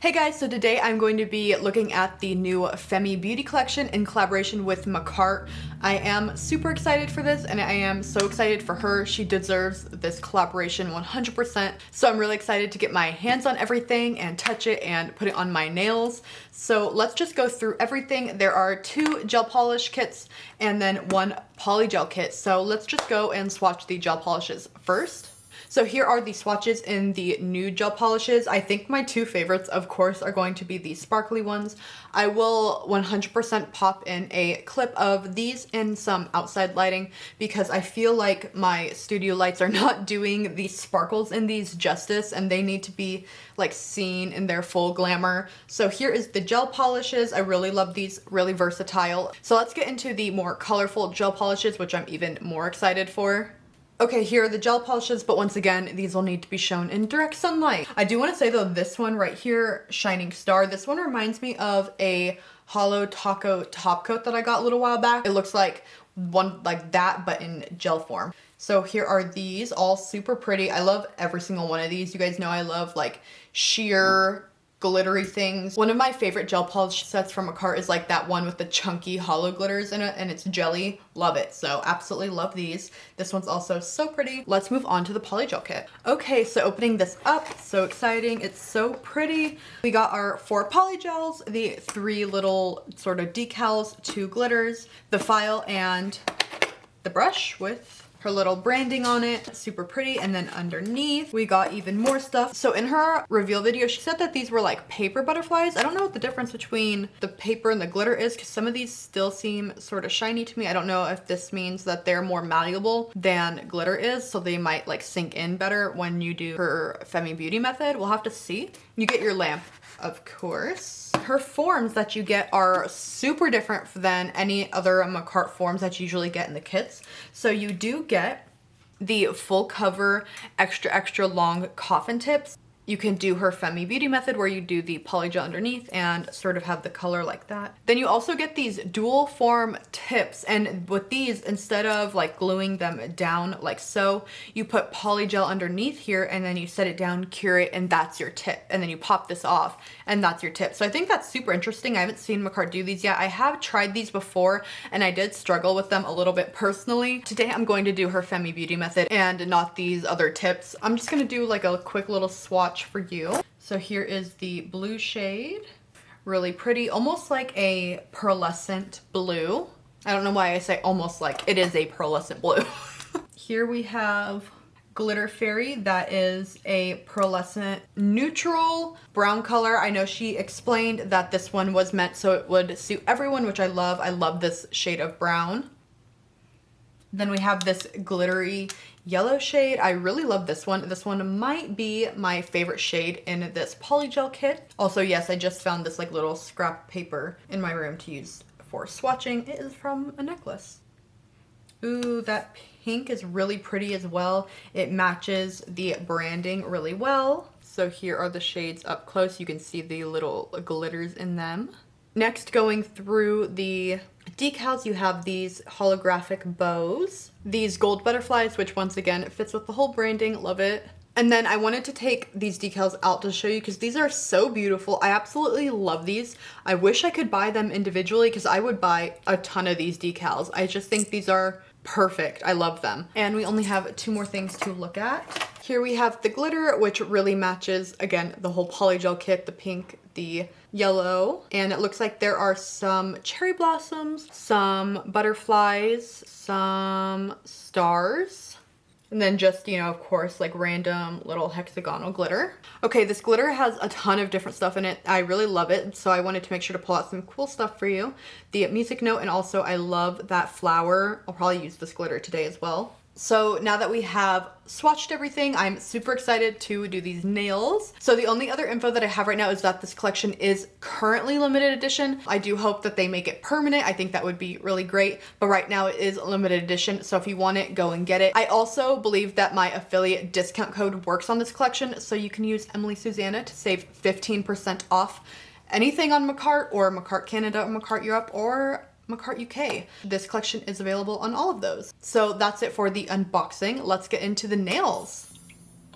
Hey guys, so today I'm going to be looking at the new Femi beauty collection in collaboration with Makartt. I am super excited for this and I am so excited for her. She deserves this collaboration 100%. So I'm really excited to get my hands on everything and touch it and put it on my nails. So let's just go through everything. There are 2 gel polish kits and then 1 poly gel kit. So let's just go and swatch the gel polishes first. So here are the swatches in the nude gel polishes. I think my 2 favorites, of course, are going to be the sparkly ones. I will 100% pop in a clip of these in some outside lighting because I feel like my studio lights are not doing the sparkles in these justice and they need to be like seen in their full glamour. So here is the gel polishes. I really love these, really versatile. So let's get into the more colorful gel polishes, which I'm even more excited for. Okay, here are the gel polishes, but once again, these will need to be shown in direct sunlight. I do want to say though, this one right here, Shining Star, this one reminds me of a Hollow Taco top coat that I got a little while back. It looks like one like that, but in gel form. So here are these, all super pretty. I love every single one of these. You guys know I love like sheer glittery things. One of my favorite gel polish sets from Makartt is like that one with the chunky hollow glitters in it and it's jelly. Love it. So absolutely love these. This one's also so pretty. Let's move on to the poly gel kit. Okay, so opening this up, so exciting. It's so pretty. We got our 4 poly gels, the 3 little sort of decals, 2 glitters, the file, and the brush with her little branding on it, super pretty. And then underneath we got even more stuff. So in her reveal video she said that these were like paper butterflies. I don't know what the difference between the paper and the glitter is because some of these still seem sort of shiny to me. I don't know if this means that they're more malleable than glitter is, so they might like sink in better when you do her Femi beauty method. We'll have to see. You get your lamp, of course. Her forms that you get are super different than any other Makartt forms that you usually get in the kits. So you do get the full cover extra long coffin tips. You can do her Femi beauty method where you do the poly gel underneath and sort of have the color like that. Then you also get these dual form tips, and with these, instead of like gluing them down like so, you put poly gel underneath here and then you set it down, cure it, and that's your tip. And then you pop this off and that's your tip. So I think that's super interesting. I haven't seen Makartt do these yet. I have tried these before and I did struggle with them a little bit personally. Today I'm going to do her Femi beauty method and not these other tips. I'm just gonna do like a quick little swatch for you. So here is the blue shade, really pretty, almost like a pearlescent blue. I don't know why I say almost, like it is a pearlescent blue. Here we have Glitter Fairy, that is a pearlescent neutral brown color. I know she explained that this one was meant so it would suit everyone, which I love. I love this shade of brown. Then we have this glittery yellow shade. I really love this one. This one might be my favorite shade in this poly gel kit. Also, yes, I just found this like little scrap paper in my room to use for swatching. It is from a necklace. Ooh, that pink is really pretty as well. It matches the branding really well. So here are the shades up close. You can see the little glitters in them. Next, going through the decals, you have these holographic bows, these gold butterflies, which once again it fits with the whole branding. Love it. And then I wanted to take these decals out to show you because these are so beautiful. I absolutely love these. I wish I could buy them individually because I would buy a ton of these decals. I just think these are perfect. I love them. And we only have 2 more things to look at. Here we have the glitter, which really matches, again, the whole poly gel kit, the pink, the yellow, and it looks like there are some cherry blossoms, some butterflies, some stars, and then just, you know, of course, like random little hexagonal glitter. Okay, this glitter has a ton of different stuff in it. I really love it, so I wanted to make sure to pull out some cool stuff for you. The music note, and also I love that flower. I'll probably use this glitter today as well. So now that we have swatched everything, I'm super excited to do these nails. So the only other info that I have right now is that this collection is currently limited edition. I do hope that they make it permanent. I think that would be really great, but right now it is limited edition. So if you want it, go and get it. I also believe that my affiliate discount code works on this collection. So you can use Emily Susanna to save 15% off anything on Makartt or Makartt Canada or Makartt Europe or Makartt UK. This collection is available on all of those. So that's it for the unboxing. Let's get into the nails.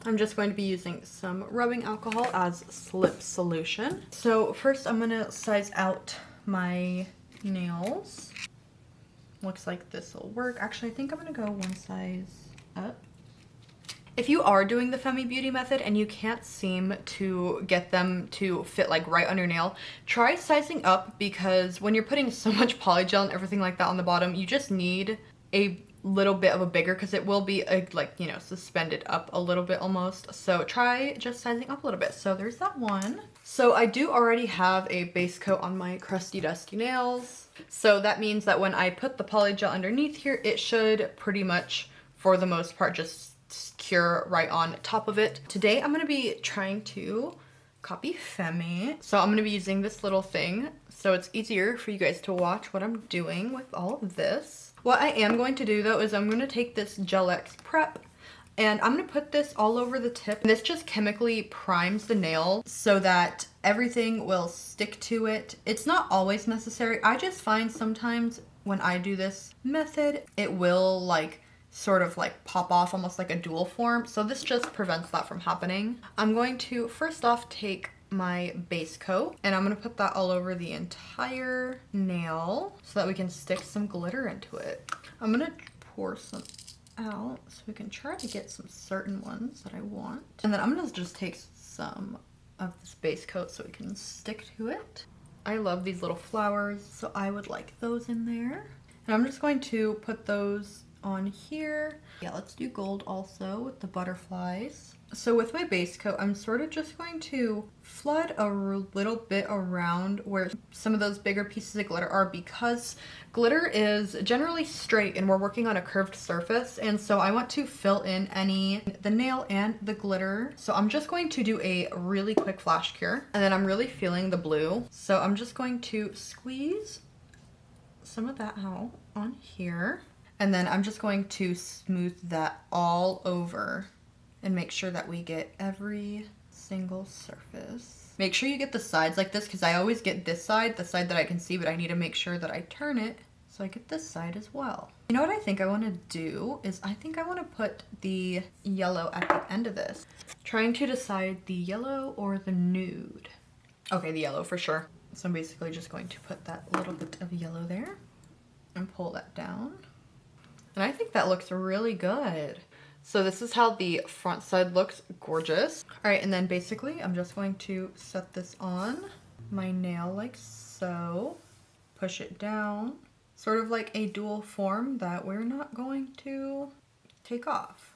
I'm just going to be using some rubbing alcohol as slip solution. So first I'm going to size out my nails. Looks like this will work. Actually, I think I'm going to go one size up. If you are doing the Femi Beauty method and you can't seem to get them to fit like right on your nail, try sizing up, because when you're putting so much polygel and everything like that on the bottom, you just need a little bit of a bigger, because it will be like, you know, suspended up a little bit almost. So try just sizing up a little bit. So there's that one. So I do already have a base coat on my crusty dusty nails. So that means that when I put the polygel underneath here, it should pretty much, for the most part, just cure right on top of it. Today I'm going to be trying to copy Femi. So I'm going to be using this little thing so it's easier for you guys to watch what I'm doing with all of this. What I am going to do though is I'm going to take this Gel X Prep and I'm going to put this all over the tip. This just chemically primes the nail so that everything will stick to it. It's not always necessary. I just find sometimes when I do this method, it will like sort of like pop off almost like a dual form. So this just prevents that from happening. I'm going to first off take my base coat and I'm going to put that all over the entire nail so that we can stick some glitter into it. I'm going to pour some out so we can try to get some certain ones that I want. And then I'm going to just take some of this base coat so we can stick to it. I love these little flowers, so I would like those in there. And I'm just going to put those on here. Yeah, let's do gold also with the butterflies. So with my base coat, I'm sort of just going to flood a little bit around where some of those bigger pieces of glitter are, because glitter is generally straight and we're working on a curved surface, and so I want to fill in the nail and the glitter. So I'm just going to do a really quick flash cure, and then I'm really feeling the blue, so I'm just going to squeeze some of that out on here. And then I'm just going to smooth that all over and make sure that we get every single surface. Make sure you get the sides like this, because I always get this side, the side that I can see, but I need to make sure that I turn it so I get this side as well. You know what I think I want to do is I think I want to put the yellow at the end of this. Trying to decide the yellow or the nude. Okay, the yellow for sure. So I'm basically just going to put that little bit of yellow there and pull that down. And I think that looks really good. So this is how the front side looks. Gorgeous. All right, and then basically I'm just going to set this on my nail like so. Push it down. Sort of like a dual form that we're not going to take off.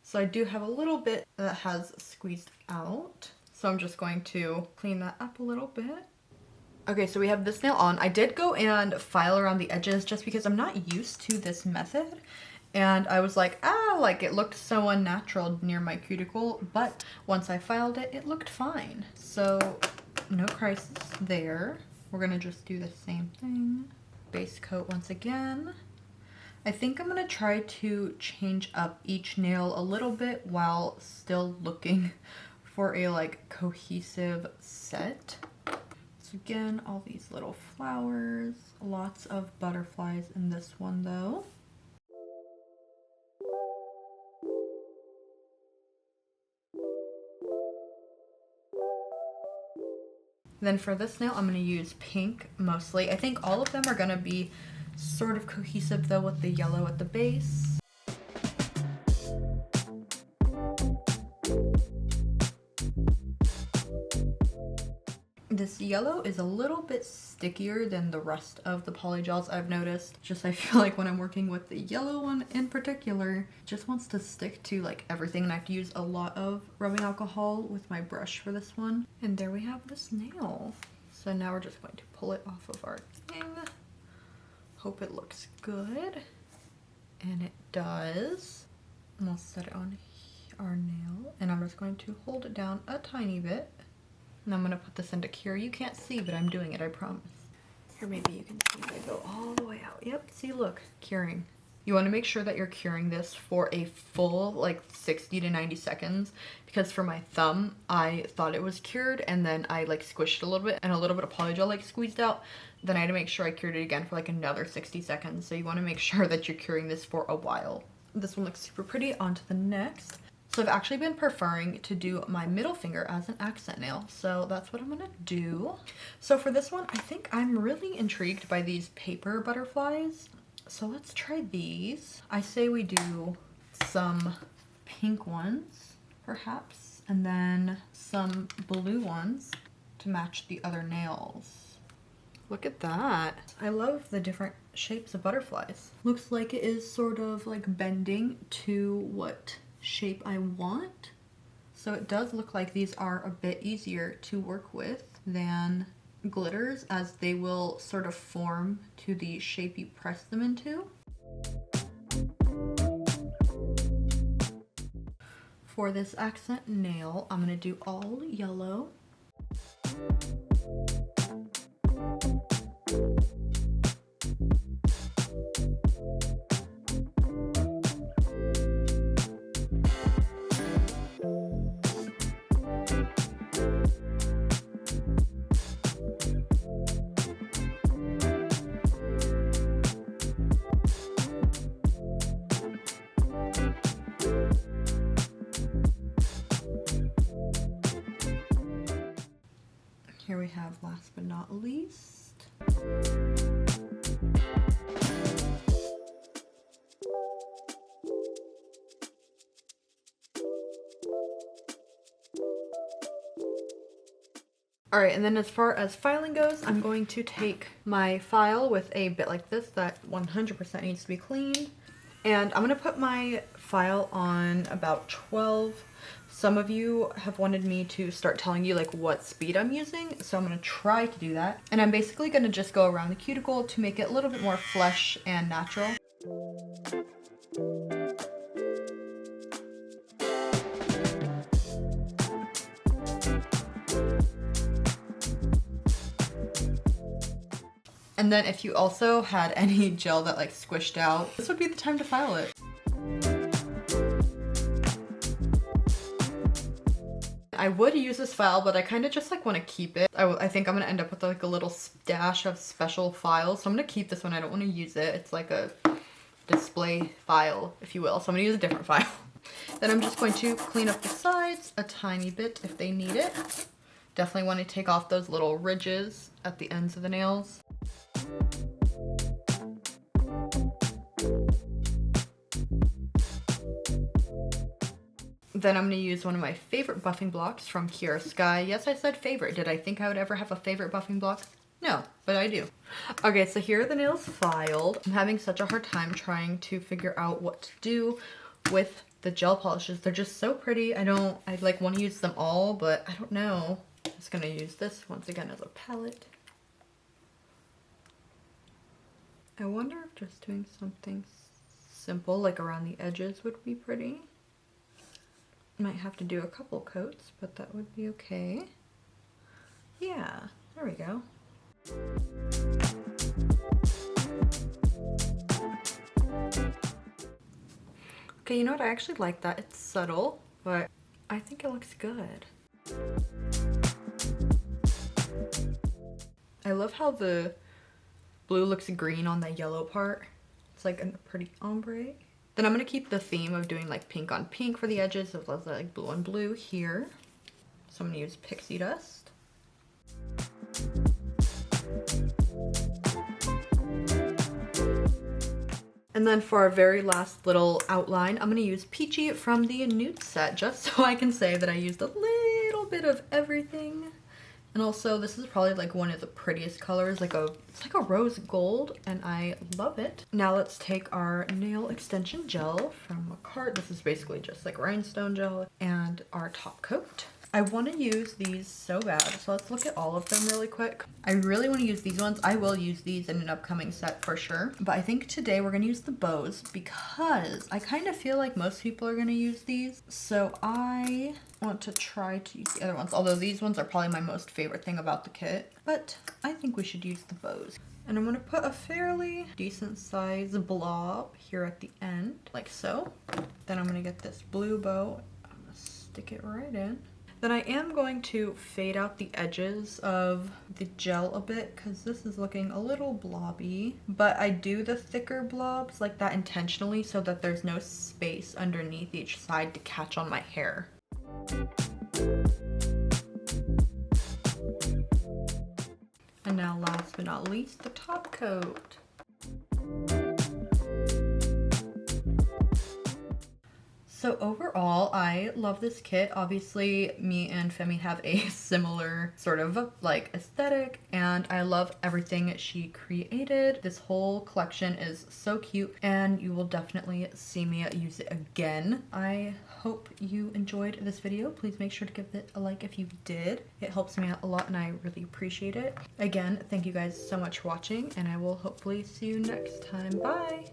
So I do have a little bit that has squeezed out. So I'm just going to clean that up a little bit. Okay, so we have this nail on. I did go and file around the edges just because I'm not used to this method. And I was like, like it looked so unnatural near my cuticle, but once I filed it, it looked fine. So no crisis there. We're gonna just do the same thing. Base coat once again. I think I'm gonna try to change up each nail a little bit while still looking for a like cohesive set. Again, all these little flowers, lots of butterflies in this one though. Then for this nail, I'm going to use pink mostly. I think all of them are going to be sort of cohesive though with the yellow at the base. This yellow is a little bit stickier than the rest of the polygels I've noticed. Just I feel like when I'm working with the yellow one in particular, it just wants to stick to like everything, and I have to use a lot of rubbing alcohol with my brush for this one. And there we have this nail. So now we're just going to pull it off of our thing. Hope it looks good. And it does. And I'll set it on our nail, and I'm just going to hold it down a tiny bit. And I'm gonna put this into cure. You can't see, but I'm doing it, I promise. Here, maybe you can see I go all the way out. Yep, see, look, curing. You wanna make sure that you're curing this for a full, like 60 to 90 seconds, because for my thumb, I thought it was cured, and then I like squished it a little bit, and a little bit of polygel like squeezed out. Then I had to make sure I cured it again for like another 60 seconds. So you wanna make sure that you're curing this for a while. This one looks super pretty. On to the next. So I've actually been preferring to do my middle finger as an accent nail. So that's what I'm gonna do. So for this one, I think I'm really intrigued by these paper butterflies. So let's try these. I say we do some pink ones, perhaps, and then some blue ones to match the other nails. Look at that. I love the different shapes of butterflies. Looks like it is sort of like bending to what shape I want. So it does look like these are a bit easier to work with than glitters, as they will sort of form to the shape you press them into. For this accent nail, I'm gonna do all yellow. Here we have, last but not least, all right, and then as far as filing goes, I'm going to take my file with a bit like this that 100% needs to be cleaned, and I'm gonna put my file on about 12. Some of you have wanted me to start telling you like what speed I'm using, so I'm gonna try to do that. And I'm basically gonna just go around the cuticle to make it a little bit more flesh and natural. And then if you also had any gel that like squished out, this would be the time to file it. I would use this file, but I kind of just like want to keep it. I think I'm gonna end up with like a little stash of special files, so I'm gonna keep this one. I don't want to use it. It's like a display file, if you will, so I'm gonna use a different file. Then I'm just going to clean up the sides a tiny bit if they need it. Definitely want to take off those little ridges at the ends of the nails. Then I'm going to use one of my favorite buffing blocks from Kiara Sky. Yes, I said favorite. Did I think I would ever have a favorite buffing block? No, but I do. Okay, so here are the nails filed. I'm having such a hard time trying to figure out what to do with the gel polishes. They're just so pretty. I like want to use them all, but I don't know. I'm just going to use this once again as a palette. I wonder if just doing something simple like around the edges would be pretty. Might have to do a couple coats, but that would be okay. Yeah, there we go. Okay, you know what? I actually like that. It's subtle, but I think it looks good. I love how the blue looks green on the yellow part. It's like a pretty ombre. Then I'm going to keep the theme of doing like pink on pink for the edges, as well as like blue on blue here. So I'm going to use pixie dust. And then for our very last little outline, I'm going to use Peachy from the nude set, just so I can say that I used a little bit of everything. And also, this is probably like one of the prettiest colors, it's like a rose gold, and I love it. Now let's take our nail extension gel from Makartt. This is basically just like rhinestone gel, and our top coat. I want to use these so bad, so let's look at all of them really quick. I really want to use these ones. I will use these in an upcoming set for sure, but I think today we're going to use the bows because I kind of feel like most people are going to use these, so I want to try to use the other ones, although these ones are probably my most favorite thing about the kit, but I think we should use the bows. And I'm going to put a fairly decent size blob here at the end, like so. Then I'm going to get this blue bow, I'm going to stick it right in. Then I am going to fade out the edges of the gel a bit because this is looking a little blobby, but I do the thicker blobs like that intentionally so that there's no space underneath each side to catch on my hair. And now last but not least, the top coat. So overall, I love this kit. Obviously, me and Femi have a similar sort of like aesthetic, and I love everything she created. This whole collection is so cute, and you will definitely see me use it again. I hope you enjoyed this video. Please make sure to give it a like if you did. It helps me out a lot, and I really appreciate it. Again, thank you guys so much for watching, and I will hopefully see you next time. Bye!